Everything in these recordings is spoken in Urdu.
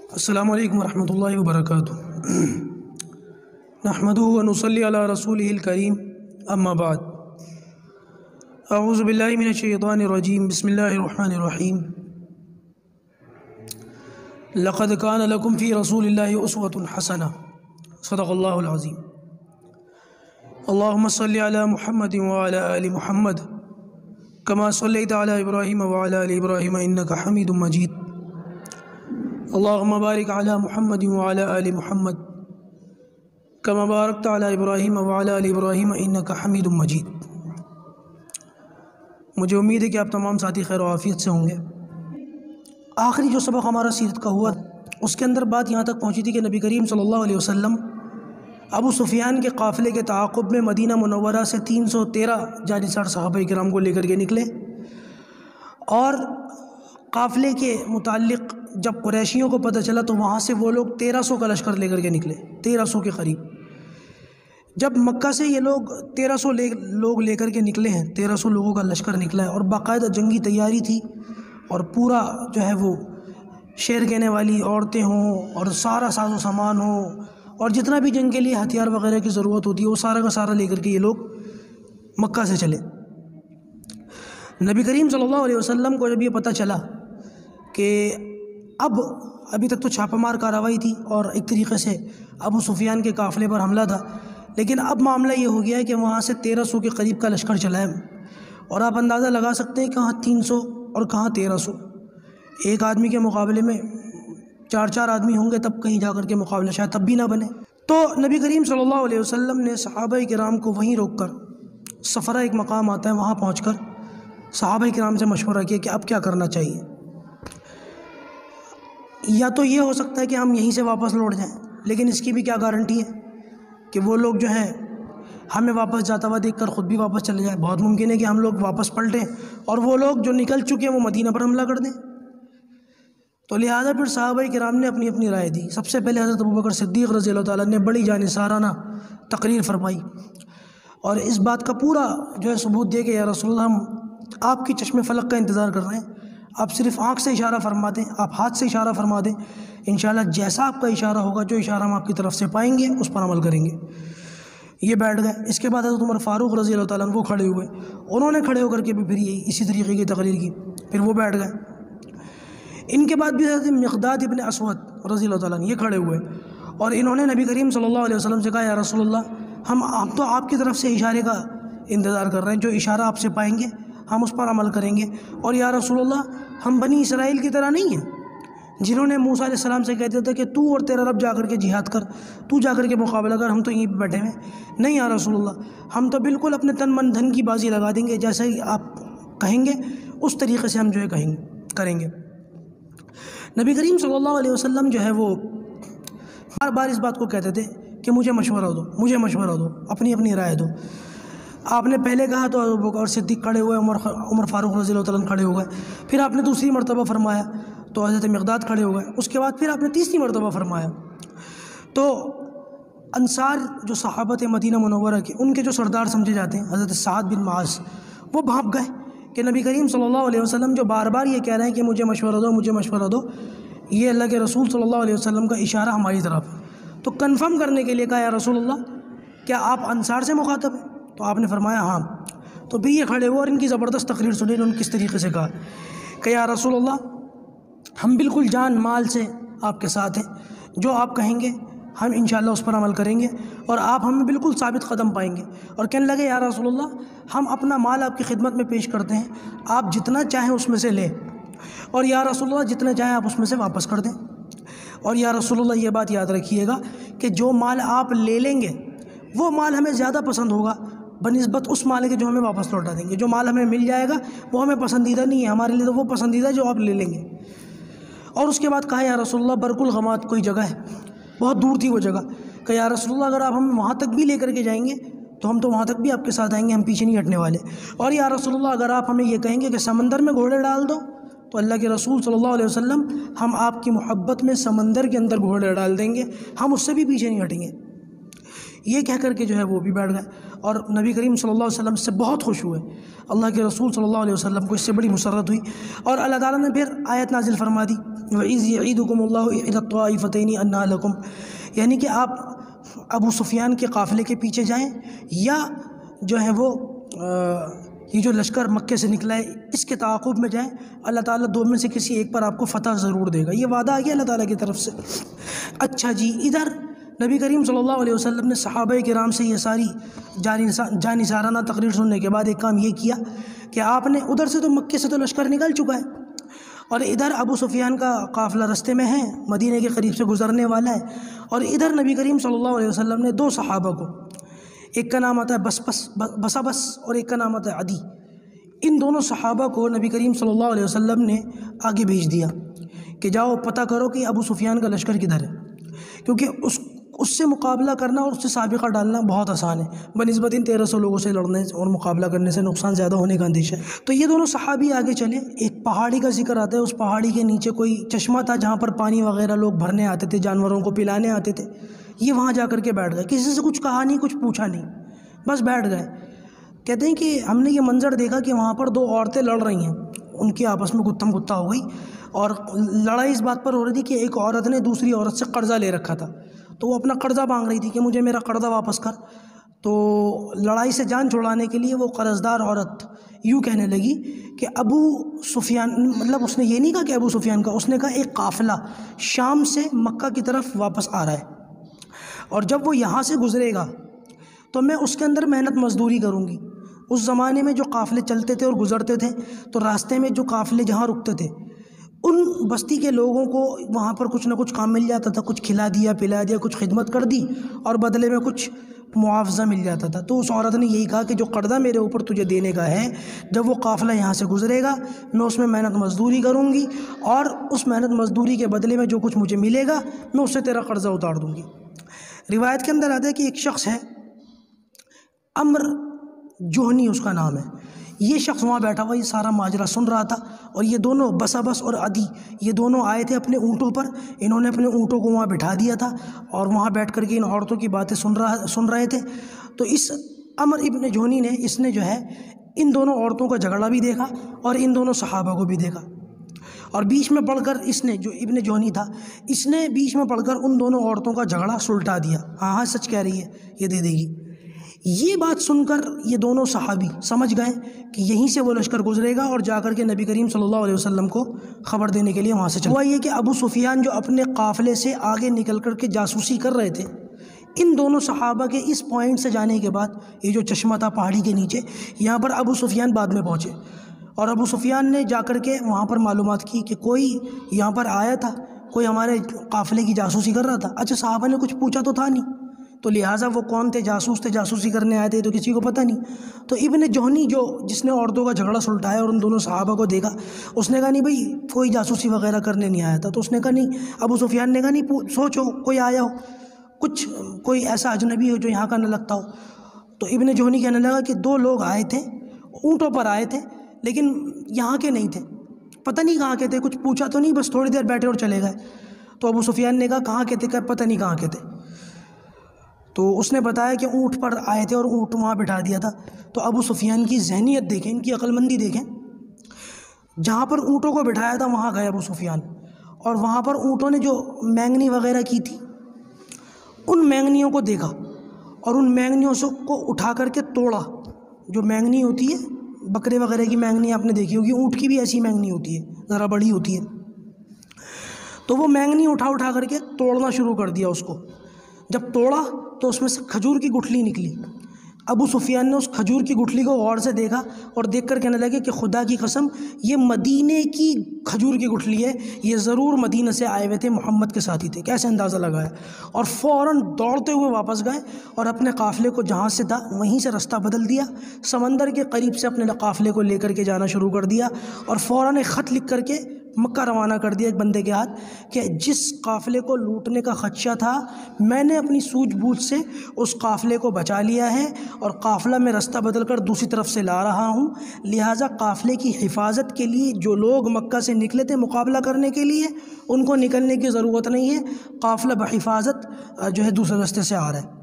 السلام علیکم ورحمۃ اللہ وبرکاتہ۔ نحمدہ ونصلی علی رسولہ الکریم، اما بعد۔ اعوذ باللہ من الشیطان الرجیم، بسم اللہ الرحمن الرحیم۔ لقد کان لکم فی رسول اللہ اسوۃ حسنہ، صدق اللہ العظیم۔ اللہم صلی علی محمد وعلی آل محمد کما صلیت علی ابراہیم وعلی آل ابراہیم انک حمید مجید۔ اللہم بارک علی محمد وعلی آل محمد کما بارکت علی ابراہیم وعلی آل ابراہیم انک حمید مجید۔ مجھے امید ہے کہ آپ تمام ساتھی خیر و عافیت سے ہوں گے۔ آخری جو سبق ہمارا سیرت کا ہوا اس کے اندر بات یہاں تک پہنچی تھی کہ نبی کریم صلی اللہ علیہ وسلم ابو سفیان کے قافلے کے تعاقب میں مدینہ منورہ سے 313 جانصار صحابہ کرام کو لے کر کے نکلے، اور قافلے کے متعلق جب قریشیوں کو پتہ چلا تو وہاں سے وہ لوگ 1300 کا لشکر لے کر کے نکلے، 1300 کے قریب۔ جب مکہ سے یہ لوگ 1300 لوگ لے کر کے نکلے ہیں، 1300 لوگوں کا لشکر نکلا ہے، اور باقاعدہ جنگی تیاری تھی، اور پورا جو ہے وہ شعر کہنے والی عورتیں ہوں اور سارا ساز و سامان ہو، اور جتنا بھی جنگ کے لیے ہتھیار وغیرہ کی ضرورت ہوتی ہے وہ سارا کا سارا لے کر کے یہ لوگ مکہ سے چلے۔ نبی کریم صلی اللہ علیہ وسلم کو جب یہ پتہ چلا کہ ابھی تک تو چھاپہ مار کارروائی تھی اور ایک طریقے سے ابو سفیان کے قافلے پر حملہ تھا، لیکن اب معاملہ یہ ہو گیا ہے کہ وہاں سے 1300 کے قریب کا لشکر چلا ہے، اور آپ اندازہ لگا سکتے ہیں کہاں 300 اور کہاں 1300۔ ایک آدمی کے مقابلے میں 4 آدمی ہوں گے تب کہیں جا کر کے مقابلہ شاید تب بھی نہ بنے۔ تو نبی کریم صلی اللہ علیہ وسلم نے صحابہ کرام کو وہیں روک کر، سفرہ ایک مقام آتا ہے وہاں پہنچ کر صحابہ کرام سے مشورہ کیا کہ اب کیا کرنا چاہیے۔ یا تو یہ ہو سکتا ہے کہ ہم یہیں سے واپس لوٹ جائیں، لیکن اس کی بھی کیا گارنٹی ہے کہ وہ لوگ جو ہیں ہمیں واپس جاتا ہوا دیکھ کر خود بھی واپس چلے جائیں۔ بہت ممکن ہے کہ ہم لوگ واپس پلٹیں اور وہ لوگ جو نکل چکے ہیں وہ مدینہ پر حملہ کر دیں۔ تو لہٰذا پھر صحابہ کرام نے اپنی اپنی رائے دی۔ سب سے پہلے حضرت ابوبکر صدیق رضی اللہ تعالیٰ نے بڑی جانثارانہ تقریر فرمائی، اور اس بات کا پورا جو ہے ثبوت دے کہ یا رسول اللہ ہم آپ کی چشم فلک کا انتظار کر رہے ہیں، آپ صرف آنکھ سے اشارہ فرما دیں، آپ ہاتھ سے اشارہ فرما دیں، انشاءاللہ جیسا آپ کا اشارہ ہوگا، جو اشارہ ہم آپ کی طرف سے پائیں گے اس پر عمل کریں گے۔ یہ بیٹھ گئے۔ اس کے بعد حضرت عمر فاروق رضی اللہ تعالیٰ عنہ وہ کھڑے ہوئے، انہوں نے کھڑے ہو کر کے بھی پھر اسی طریقے کی تقریر کی، پھر وہ بیٹھ گئے۔ ان کے بعد بھی حضرت مقداد ابن اسود رضی اللہ تعالیٰ عنہ یہ کھڑے ہوئے، اور انہوں نے نبی کریم صلی اللہ علیہ وسلم سے کہا یا رسول اللہ ہم تو آپ کی طرف سے اشارے کا انتظار کر رہے ہیں، جو اشارہ آپ سے پائیں گے ہم اس پر عمل کریں گے، اور یا رسول اللہ ہم بنی اسرائیل کی طرح نہیں ہیں جنہوں نے موسیٰ علیہ السلام سے کہتے تھے کہ تو اور تیرا رب جا کر کے جہاد کر، تو جا کر کے مقابلہ کر، ہم تو یہیں پہ بیٹھے ہیں۔ نہیں یا رسول اللہ ہم تو بالکل اپنے تن من دھن کی بازی لگا دیں گے، جیسے ہی آپ کہیں گے اس طریقے سے ہم جو ہے کریں گے۔ نبی کریم صلی اللہ علیہ وسلم جو ہے وہ بار بار اس بات کو کہتے تھے کہ مجھے مشورہ دو، مجھے مشورہ دو، اپنی اپنی رائے دو۔ آپ نے پہلے کہا تو ابوبکر صدیق کھڑے ہوئے، عمر فاروق رضی اللہ تعالیٰ عنہ کھڑے ہو گئے، پھر آپ نے دوسری مرتبہ فرمایا تو حضرت مقداد کھڑے ہو گئے، اس کے بعد پھر آپ نے تیسری مرتبہ فرمایا۔ تو انصار جو صحابہ تھے مدینہ منورہ کے، ان کے جو سردار سمجھے جاتے ہیں حضرت سعد بن معاذ، وہ بھانپ گئے کہ نبی کریم صلی اللہ علیہ وسلم جو بار بار یہ کہہ رہے ہیں کہ مجھے مشورہ دو، مجھے مشورہ دو، یہ اللہ کے رسول صلی اللہ علیہ وسلم کا اشارہ ہماری طرف ہے۔ تو کنفرم کرنے کے لیے کہا یا رسول اللہ کیا آپ انصار سے مخاطب ہیں؟ تو آپ نے فرمایا ہاں۔ تو پھر یہ کھڑے ہوئے اور ان کی زبردست تقریر سنی، انہوں نے کس طریقے سے کہا کہ یا رسول اللہ ہم بالکل جان مال سے آپ کے ساتھ ہیں، جو آپ کہیں گے ہم انشاءاللہ اس پر عمل کریں گے، اور آپ ہمیں بالکل ثابت قدم پائیں گے۔ اور کہنے لگے یا رسول اللہ ہم اپنا مال آپ کی خدمت میں پیش کرتے ہیں، آپ جتنا چاہیں اس میں سے لیں، اور یا رسول اللہ جتنا چاہیں آپ اس میں سے واپس کر دیں، اور یا رسول اللہ یہ بات یاد رکھیے گا کہ جو مال آپ لے لیں گے وہ مال ہمیں زیادہ پسند ہوگا بنسبت اس مال کے جو ہمیں واپس لوٹا دیں گے۔ جو مال ہمیں مل جائے گا وہ ہمیں پسندیدہ نہیں ہے، ہمارے لیے تو وہ پسندیدہ جو آپ لے لیں گے۔ اور اس کے بعد کہا یا رسول اللہ برق الغمات کوئی جگہ ہے، بہت دور تھی وہ جگہ، کہ یا رسول اللہ اگر آپ ہمیں وہاں تک بھی لے کر کے جائیں گے تو ہم تو وہاں تک بھی آپ کے ساتھ آئیں گے، ہم پیچھے نہیں ہٹنے والے۔ اور یا رسول اللہ اگر آپ ہمیں یہ کہیں گے کہ سمندر میں گھوڑے ڈال دو تو اللہ کے رسول صلی اللہ علیہ وسلم ہم آپ کی محبت میں سمندر کے اندر گھوڑے ڈال دیں گے، ہم اس سے بھی پیچھے نہیں ہٹیں گے۔ یہ کہہ کر کے جو ہے وہ بھی بیٹھ گئے، اور نبی کریم صلی اللہ علیہ وسلم سے بہت خوش ہوئے، اللہ کے رسول صلی اللہ علیہ وسلم کو اس سے بڑی مسرت ہوئی، اور اللہ تعالیٰ نے پھر آیت نازل فرما دی، وَإِذْ يَعِيدُكُمُ اللَّهُ إِحْدَى الطَّائِفَتَيْنِ أَنَّهَا لَكُمْ، یعنی کہ آپ ابو سفیان کے قافلے کے پیچھے جائیں یا جو ہے وہ یہ جو لشکر مکے سے نکلا ہے اس کے تعاقب میں جائیں، اللہ تعالیٰ دو میں سے کسی ایک پر آپ کو فتح ضرور دے گا، یہ وعدہ آ گیا اللہ تعالیٰ کی طرف سے۔ اچھا جی، ادھر نبی کریم صلی اللہ علیہ وسلم نے صحابہ کرام سے یہ ساری جانثارانہ تقریر سننے کے بعد ایک کام یہ کیا کہ آپ نے ادھر سے تو مکے سے تو لشکر نکل چکا ہے، اور ادھر ابو سفیان کا قافلہ رستے میں ہے، مدینہ کے قریب سے گزرنے والا ہے، اور ادھر نبی کریم صلی اللہ علیہ وسلم نے دو صحابہ کو، ایک کا نام آتا ہے بس اور ایک کا نام آتا ہے عدی، ان دونوں صحابہ کو نبی کریم صلی اللہ علیہ وسلم نے آگے بھیج دیا کہ جاؤ پتہ کرو کہ ابو سفیان کا لشکر کدھر ہے، کیونکہ اس سے مقابلہ کرنا اور اس سے سابقہ ڈالنا بہت آسان ہے، بنسبت ان 1300 لوگوں سے لڑنے اور مقابلہ کرنے سے نقصان زیادہ ہونے کا اندیشہ ہے۔ تو یہ دونوں صحابی آگے چلے، ایک پہاڑی کا ذکر آتا ہے، اس پہاڑی کے نیچے کوئی چشمہ تھا جہاں پر پانی وغیرہ لوگ بھرنے آتے تھے، جانوروں کو پلانے آتے تھے، یہ وہاں جا کر کے بیٹھ گئے، کسی سے کچھ کہا نہیں، کچھ پوچھا نہیں، بس بیٹھ گئے۔ کہتے ہیں کہ ہم نے یہ منظر دیکھا کہ وہاں پر دو عورتیں لڑ رہی ہیں، ان کی آپس میں گتم گتہ ہو گئی، اور لڑائی اس بات پر ہو رہی تھی کہ ایک عورت نے دوسری عورت سے قرضہ لے رکھا تھا، تو وہ اپنا قرضہ مانگ رہی تھی کہ مجھے میرا قرضہ واپس کر، تو لڑائی سے جان چھڑانے کے لیے وہ قرض دار عورت یوں کہنے لگی کہ ابو سفیان، مطلب اس نے یہ نہیں کہا کہ ابو سفیان کا، اس نے کہا ایک قافلہ شام سے مکہ کی طرف واپس آ رہا ہے، اور جب وہ یہاں سے گزرے گا تو میں اس کے اندر محنت مزدوری کروں گی۔ اس زمانے میں جو قافلے چلتے تھے اور گزرتے تھے تو راستے میں جو قافلے جہاں رکتے تھے ان بستی کے لوگوں کو وہاں پر کچھ نہ کچھ کام مل جاتا تھا، کچھ کھلا دیا پلا دیا، کچھ خدمت کر دی اور بدلے میں کچھ معاوضہ مل جاتا تھا۔ تو اس عورت نے یہی کہا کہ جو قرضہ میرے اوپر تجھے دینے کا ہے، جب وہ قافلہ یہاں سے گزرے گا میں اس میں محنت مزدوری کروں گی، اور اس محنت مزدوری کے بدلے میں جو کچھ مجھے ملے گا میں اس سے تیرا قرضہ اتار دوں گی۔ روایت کے اندر آتا ہے کہ ایک شخص ہے، عمر جوہنی اس کا نام ہے، یہ شخص وہاں بیٹھا ہوا یہ سارا ماجرا سن رہا تھا، اور یہ دونوں بس اور عدی یہ دونوں آئے تھے اپنے اونٹوں پر، انہوں نے اپنے اونٹوں کو وہاں بٹھا دیا تھا اور وہاں بیٹھ کر کے ان عورتوں کی باتیں سن رہے تھے۔ تو اس عمر ابن جوہنی نے اس نے جو ہے ان دونوں عورتوں کا جھگڑا بھی دیکھا اور ان دونوں صحابہ کو بھی دیکھا، اور بیچ میں پڑھ کر اس نے، جو ابن جوہنی تھا، اس نے بیچ میں پڑھ کر ان دونوں عورتوں کا جھگڑا سلٹا دیا، ہاں سچ کہہ رہی ہے یہ دے دے گی۔ یہ بات سن کر یہ دونوں صحابی سمجھ گئے کہ یہیں سے وہ لشکر گزرے گا، اور جا کر کے نبی کریم صلی اللہ علیہ وسلم کو خبر دینے کے لیے وہاں سے چلا۔ ہوا یہ کہ ابو سفیان جو اپنے قافلے سے آگے نکل کر کے جاسوسی کر رہے تھے، ان دونوں صحابہ کے اس پوائنٹ سے جانے کے بعد، یہ جو چشمہ تھا پہاڑی کے نیچے، یہاں پر ابو سفیان بعد میں پہنچے، اور ابو سفیان نے جا کر کے وہاں پر معلومات کی کہ کوئی یہاں پر آیا تھا، کوئی ہمارے قافلے کی جاسوسی کر رہا تھا۔ اچھا، صحابہ نے کچھ پوچھا تو تھا نہیں، تو لہٰذا وہ کون تھے؟ جاسوس تھے، جاسوسی کرنے آئے تھے، تو کسی کو پتہ نہیں۔ تو ابن جوہنی جس نے عورتوں کا جھگڑا سلٹایا اور ان دونوں صحابہ کو دیکھا، اس نے کہا نہیں بھائی کوئی جاسوسی وغیرہ کرنے نہیں آیا تھا۔ تو اس نے کہا نہیں، ابو سفیان نے کہا نہیں، سوچو کوئی آیا ہو، کوئی ایسا اجنبی ہو جو یہاں کا نہ لگتا ہو۔ تو ابن جوہنی کہنے لگا کہ دو لوگ آئے تھے، اونٹوں پر آئے تھے، لیکن یہاں کے نہیں تھے، پتہ نہیں کہاں کے تھے، کچھ پوچھا تو نہیں، بس تھوڑی دیر بیٹھے اور چلے گئے۔ تو ابو سفیان نے کہا کہاں کے تھے؟ کہ پتہ نہیں کہاں کے تھے۔ تو اس نے بتایا کہ اونٹ پر آئے تھے اور اونٹ وہاں بٹھا دیا تھا۔ تو ابو سفیان کی ذہنیت دیکھیں، ان کی عقل مندی دیکھیں، جہاں پر اونٹوں کو بٹھایا تھا وہاں گئے ابو سفیان، اور وہاں پر اونٹوں نے جو مینگنی وغیرہ کی تھی ان مینگنیوں کو دیکھا، اور ان مینگنیوں کو اٹھا کر کے توڑا۔ جو مینگنی ہوتی ہے بکرے وغیرہ کی مینگنی آپ نے دیکھی ہوگی، اونٹ کی بھی ایسی مینگنی ہوتی ہے، ذرا بڑی ہوتی ہے۔ تو وہ مینگنی اٹھا کر کے توڑنا شروع کر دیا اس کو۔ جب توڑا تو اس میں سے کھجور کی گٹھلی نکلی۔ ابو سفیان نے اس کھجور کی گٹھلی کو غور سے دیکھا اور دیکھ کر کہنے لگے کہ خدا کی قسم یہ مدینے کی کھجور کی گٹھلی ہے، یہ ضرور مدینہ سے آئے ہوئے تھے، محمد کے ساتھی تھے۔ کیسے اندازہ لگایا؟ اور فوراً دوڑتے ہوئے واپس گئے اور اپنے قافلے کو جہاں سے تھا وہیں سے رستہ بدل دیا، سمندر کے قریب سے اپنے قافلے کو لے کر کے جانا شروع کر دیا، اور فوراً ایک خط لکھ کر کے مکہ روانہ کر دیا ایک بندے کے ہاتھ کہ جس قافلے کو لوٹنے کا خدشہ تھا میں نے اپنی سوجھ بوجھ سے اس قافلے کو بچا لیا ہے، اور قافلہ میں رستہ بدل کر دوسری طرف سے لا رہا ہوں، لہٰذا قافلے کی حفاظت کے لیے جو لوگ مکہ سے نکلے تھے مقابلہ کرنے کے لیے ان کو نکلنے کی ضرورت نہیں ہے، قافلہ بحفاظت جو ہے دوسرے راستے سے آ رہا ہے۔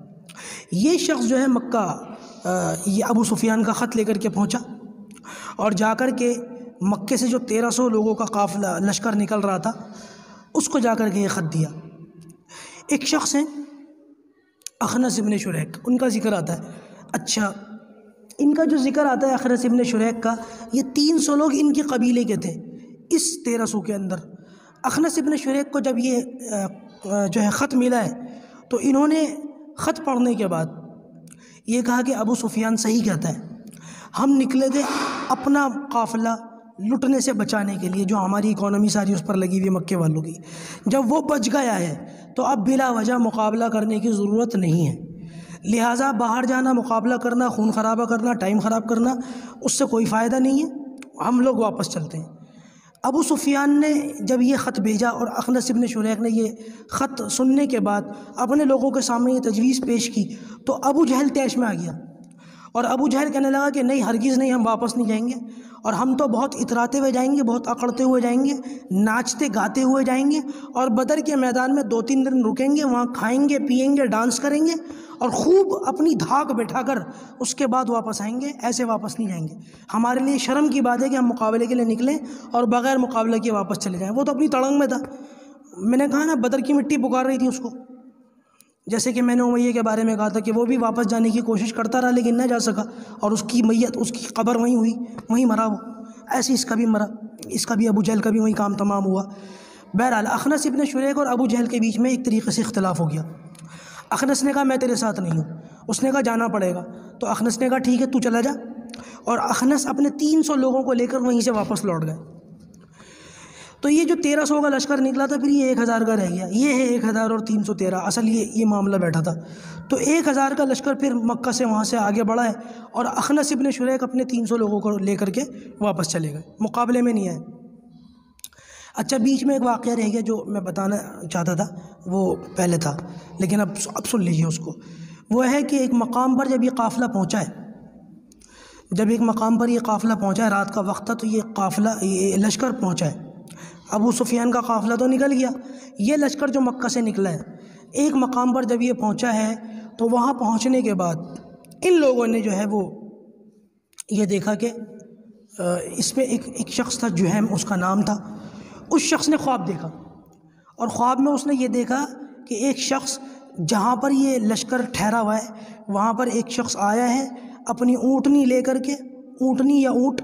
یہ شخص جو ہے مکہ یہ ابو سفیان کا خط لے کر کے پہنچا، اور جا کر کے مکے سے جو 1300 لوگوں کا قافلہ لشکر نکل رہا تھا اس کو جا کر کے یہ خط دیا۔ ایک شخص ہیں اخنس ابن شریک، ان کا ذکر آتا ہے۔ اچھا، ان کا جو ذکر آتا ہے اخنس ابن شریک کا، یہ 300 لوگ ان کے قبیلے کے تھے اس 1300 کے اندر۔ اخنس ابن شریک کو جب یہ جو ہے خط ملا ہے تو انہوں نے خط پڑھنے کے بعد یہ کہا کہ ابو سفیان صحیح کہتا ہے، ہم نکلے تھے اپنا قافلہ لٹنے سے بچانے کے لیے، جو ہماری اکانومی ساری اس پر لگی ہوئی مکے والوں کی، جب وہ بچ گیا ہے تو اب بلا وجہ مقابلہ کرنے کی ضرورت نہیں ہے، لہٰذا باہر جانا، مقابلہ کرنا، خون خرابہ کرنا، ٹائم خراب کرنا، اس سے کوئی فائدہ نہیں ہے، ہم لوگ واپس چلتے ہیں۔ ابو سفیان نے جب یہ خط بھیجا اور اخنس ابن شریک نے یہ خط سننے کے بعد اپنے لوگوں کے سامنے یہ تجویز پیش کی تو ابو جہل طیش میں آ گیا، اور ابو جہل کہنے لگا کہ نہیں، ہرگز نہیں، ہم واپس نہیں جائیں گے، اور ہم تو بہت اتراتے ہوئے جائیں گے، بہت اکڑتے ہوئے جائیں گے، ناچتے گاتے ہوئے جائیں گے، اور بدر کے میدان میں 2-3 دن رکیں گے، وہاں کھائیں گے، پیئیں گے، ڈانس کریں گے، اور خوب اپنی دھاک بٹھا کر اس کے بعد واپس آئیں گے، ایسے واپس نہیں جائیں گے۔ ہمارے لیے شرم کی بات ہے کہ ہم مقابلے کے لیے نکلیں اور بغیر مقابلہ کے واپس چلے جائیں۔ وہ تو اپنی تڑنگ میں تھا، میں نے کہا نا بدر کی مٹی پکار رہی تھی اس کو، جیسے کہ میں نے امیہ کے بارے میں کہا تھا کہ وہ بھی واپس جانے کی کوشش کرتا رہا لیکن نہ جا سکا، اور اس کی میت، اس کی قبر وہیں ہوئی، وہیں مرا وہ، ایسے اس کا بھی مرا، اس کا بھی، ابو جہل کا بھی وہیں کام تمام ہوا۔ بہرحال اخنس ابن شریک اور ابو جہل کے بیچ میں ایک طریقے سے اختلاف ہو گیا۔ اخنس نے کہا میں تیرے ساتھ نہیں ہوں، اس نے کہا جانا پڑے گا، تو اخنس نے کہا ٹھیک ہے تو چلا جا، اور اخنس اپنے 300 لوگوں کو لے کر وہیں سے واپس لوٹ گئے۔ تو یہ جو 1300 کا لشکر نکلا تھا، پھر یہ 1000 کا رہ گیا، یہ ہے 1000 اور 313، اصل یہ معاملہ بیٹھا تھا۔ تو 1000 کا لشکر پھر مکہ سے وہاں سے آگے بڑھا ہے، اور اخنس ابن شریک اپنے 300 لوگوں کو لے کر کے واپس چلے گئے، مقابلے میں نہیں آئے۔ اچھا، بیچ میں ایک واقعہ رہ گیا جو میں بتانا چاہتا تھا، وہ پہلے تھا لیکن اب سن لیجیے اس کو۔ وہ ہے کہ ایک مقام پر جب یہ قافلہ پہنچا ہے، جب ایک مقام پر یہ قافلہ پہنچا ہے، رات کا وقت تھا، تو یہ لشکر پہنچا ہے۔ ابو سفیان کا قافلہ تو نکل گیا، یہ لشکر جو مکہ سے نکلا ہے، ایک مقام پر جب یہ پہنچا ہے تو وہاں پہنچنے کے بعد ان لوگوں نے جو ہے وہ یہ دیکھا کہ اس میں ایک شخص تھا، جہیم اس کا نام تھا۔ اس شخص نے خواب دیکھا، اور خواب میں اس نے یہ دیکھا کہ ایک شخص جہاں پر یہ لشکر ٹھہرا ہوا ہے وہاں پر ایک شخص آیا ہے، اپنی اونٹنی لے کر کے، اونٹنی یا اونٹ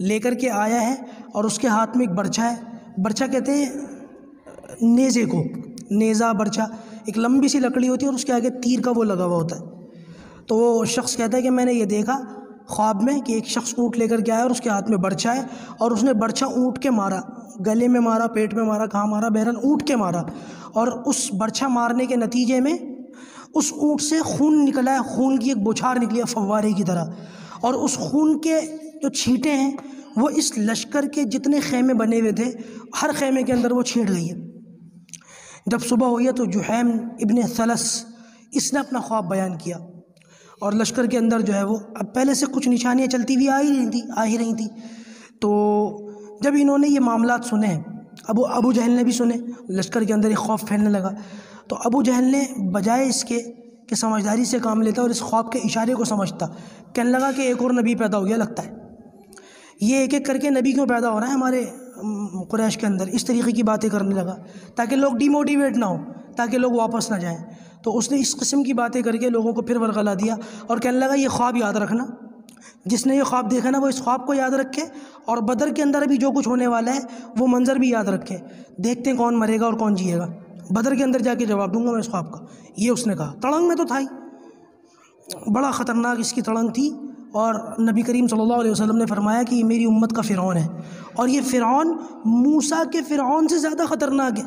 لے کر کے آیا ہے، اور اس کے ہاتھ میں ایک برچھا ہے۔ برچھا کہتے ہیں نیزے کو، نیزہ برچھا ایک لمبی سی لکڑی ہوتی ہے اور اس کے آگے تیر کا وہ لگا ہوا ہوتا ہے۔ تو وہ شخص کہتا ہے کہ میں نے یہ دیکھا خواب میں کہ ایک شخص اونٹ لے کر کے آیا اور اس کے ہاتھ میں برچھا ہے، اور اس نے برچھا اونٹ کے مارا، گلے میں مارا، پیٹ میں مارا، کہاں مارا، بہرحال اونٹ کے مارا، اور اس برچھا مارنے کے نتیجے میں اس اونٹ سے خون نکلا ہے، خون کی ایک بوچھار نکلی ہے فوارے کی طرح، اور اس خون کے جو چھینٹے ہیں وہ اس لشکر کے جتنے خیمے بنے ہوئے تھے ہر خیمے کے اندر وہ چھینٹ گئی ہے۔ جب صبح ہوئی ہے تو جہیم ابن ثلث اس نے اپنا خواب بیان کیا، اور لشکر کے اندر جو ہے وہ اب پہلے سے کچھ نشانیاں چلتی ہوئی آ ہی رہی تھیں۔ تو جب انہوں نے یہ معاملات سنے ہیں، ابو جہل نے بھی سنے، لشکر کے اندر ایک خوف پھیلنے لگا، تو ابو جہل نے بجائے اس کے کہ سمجھداری سے کام لیتا اور اس خواب کے اشارے کو سمجھتا، کہنے لگا کہ ایک اور نبی پیدا ہو گیا لگتا ہے، یہ ایک ایک کر کے نبی کیوں پیدا ہو رہا ہے ہمارے قریش کے اندر، اس طریقے کی باتیں کرنے لگا تاکہ لوگ ڈی موٹیویٹ نہ ہوں، تاکہ لوگ واپس نہ جائیں۔ تو اس نے اس قسم کی باتیں کر کے لوگوں کو پھر ورغلا دیا، اور کہنے لگا یہ خواب یاد رکھنا، جس نے یہ خواب دیکھا نا وہ اس خواب کو یاد رکھے، اور بدر کے اندر ابھی جو کچھ ہونے والا ہے وہ منظر بھی یاد رکھے، دیکھتے ہیں کون مرے گا اور کون جیے گا، بدر کے اندر جا کے جواب دوں گا میں اس خواب کا۔ یہ اس نے کہا، تڑنگ میں تو تھا ہی، بڑا خطرناک اس کی تڑنگ تھی، اور نبی کریم صلی اللہ علیہ وسلم نے فرمایا کہ یہ میری امت کا فرعون ہے، اور یہ فرعون موسیٰ کے فرعون سے زیادہ خطرناک ہے۔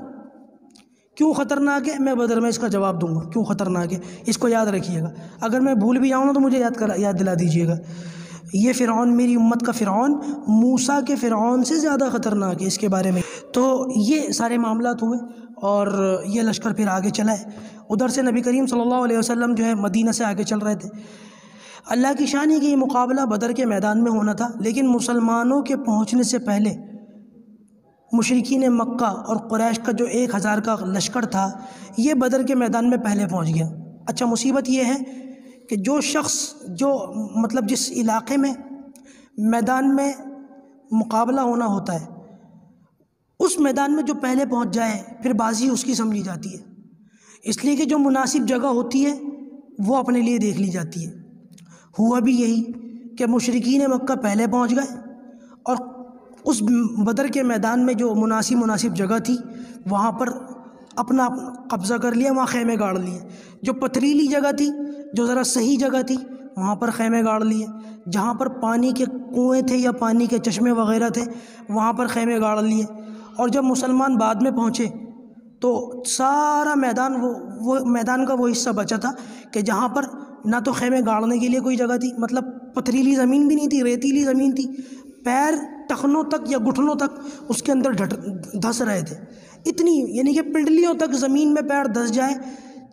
کیوں خطرناک ہے؟ میں بدر میں اس کا جواب دوں گا کیوں خطرناک ہے، اس کو یاد رکھیے گا، اگر میں بھول بھی جاؤں نا تو مجھے یاد دلا دیجیے گا۔ یہ فرعون، میری امت کا فرعون موسیٰ کے فرعون سے زیادہ خطرناک ہے، اس کے بارے میں۔ تو یہ سارے معاملات ہوئے، اور یہ لشکر پھر آگے چلا ہے۔ ادھر سے نبی کریم صلی اللہ علیہ وسلم جو ہے مدینہ سے آگے چل رہے تھے۔ اللہ کی شان ہے کہ یہ مقابلہ بدر کے میدان میں ہونا تھا، لیکن مسلمانوں کے پہنچنے سے پہلے مشرکین مکہ اور قریش کا جو 1000 کا لشکر تھا یہ بدر کے میدان میں پہلے پہنچ گیا۔ اچھا، مصیبت یہ ہے کہ جو شخص جو مطلب جس علاقے میں میدان میں مقابلہ ہونا ہوتا ہے اس میدان میں جو پہلے پہنچ جائے پھر بازی اس کی سمجھی جاتی ہے، اس لیے کہ جو مناسب جگہ ہوتی ہے وہ اپنے لیے دیکھ لی جاتی ہے۔ ہوا بھی یہی کہ مشرکین مکہ پہلے پہنچ گئے اور اس بدر کے میدان میں جو مناسب جگہ تھی وہاں پر اپنا قبضہ کر لیا، وہاں خیمے گاڑ لیے۔ جو پتھریلی جگہ تھی، جو ذرا صحیح جگہ تھی، وہاں پر خیمے گاڑ لیے۔ جہاں پر پانی کے کنویں تھے یا پانی کے چشمے وغیرہ تھے وہاں پر خیمے گاڑ لیے۔ اور جب مسلمان بعد میں پہنچے تو سارا میدان وہ میدان کا وہ حصہ بچا تھا کہ جہاں پر نہ تو خیمے گاڑنے کے لیے کوئی جگہ تھی، مطلب پتھریلی زمین بھی نہیں تھی، ریتیلی زمین تھی، پیر ٹخنوں تک یا گھٹنوں تک اس کے اندر دھس رہے تھے، اتنی یعنی کہ پنڈلیوں تک زمین میں پیر دھس جائے،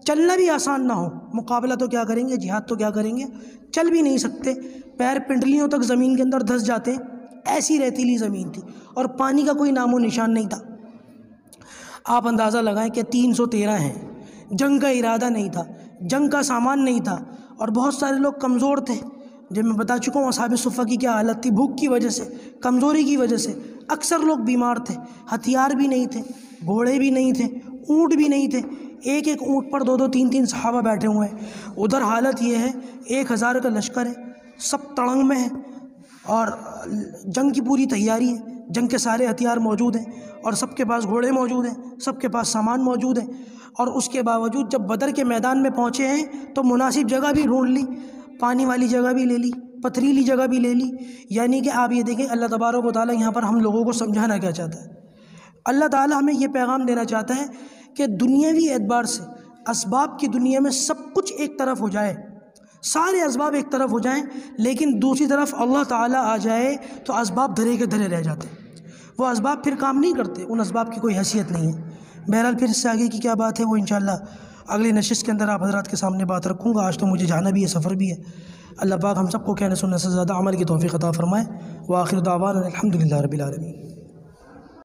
چلنا بھی آسان نہ ہو۔ مقابلہ تو کیا کریں گے، جہاد تو کیا کریں گے، چل بھی نہیں سکتے، پیر پنڈلیوں تک زمین کے اندر دھس جاتے ہیں، ایسی ریتیلی زمین تھی اور پانی کا کوئی نام و نشان نہیں تھا۔ آپ اندازہ لگائیں کہ 313 ہیں، جنگ کا ارادہ نہیں تھا، جنگ کا سامان نہیں تھا، اور بہت سارے لوگ کمزور تھے۔ جب میں بتا چکا ہوں اصحاب صفہ کی کیا حالت تھی، بھوک کی وجہ سے، کمزوری کی وجہ سے اکثر لوگ بیمار تھے، ہتھیار بھی نہیں تھے، گھوڑے بھی نہیں تھے، اونٹ بھی نہیں تھے، ایک ایک اونٹ پر 2 2 3 3 صحابہ بیٹھے ہوئے ہیں۔ ادھر حالت یہ ہے 1000 کا لشکر ہے، سب تڑنگ میں ہے اور جنگ کی پوری تیاری ہے، جنگ کے سارے ہتھیار موجود ہیں اور سب کے پاس گھوڑے موجود ہیں، سب کے پاس سامان موجود ہے، اور اس کے باوجود جب بدر کے میدان میں پہنچے ہیں تو مناسب جگہ بھی ڈھونڈ لی، پانی والی جگہ بھی لے لی، پتھریلی جگہ بھی لے لی۔ یعنی کہ آپ یہ دیکھیں اللہ تبارک و تعالیٰ یہاں پر ہم لوگوں کو سمجھانا کیا چاہتا ہے، اللہ تعالیٰ ہمیں یہ پیغام دینا چاہتا ہے کہ دنیاوی اعتبار سے اسباب کی دنیا میں سب کچھ ایک طرف ہو جائے، سارے اسباب ایک طرف ہو جائیں، لیکن دوسری طرف اللہ تعالیٰ آ جائے تو اسباب دھرے کے دھرے رہ جاتے ہیں، وہ اسباب پھر کام نہیں کرتے، ان اسباب کی کوئی حیثیت نہیں ہے۔ بہرحال پھر اس سے آگے کی کیا بات ہے وہ انشاءاللہ اگلی نشست کے اندر آپ حضرات کے سامنے بات رکھوں گا۔ آج تو مجھے جانا بھی ہے، سفر بھی ہے۔ اللہ پاک ہم سب کو کہنے سننے سے زیادہ عمل کی توفیق عطا فرمائے۔ وآخر دعوانا الحمدللہ رب العالمین۔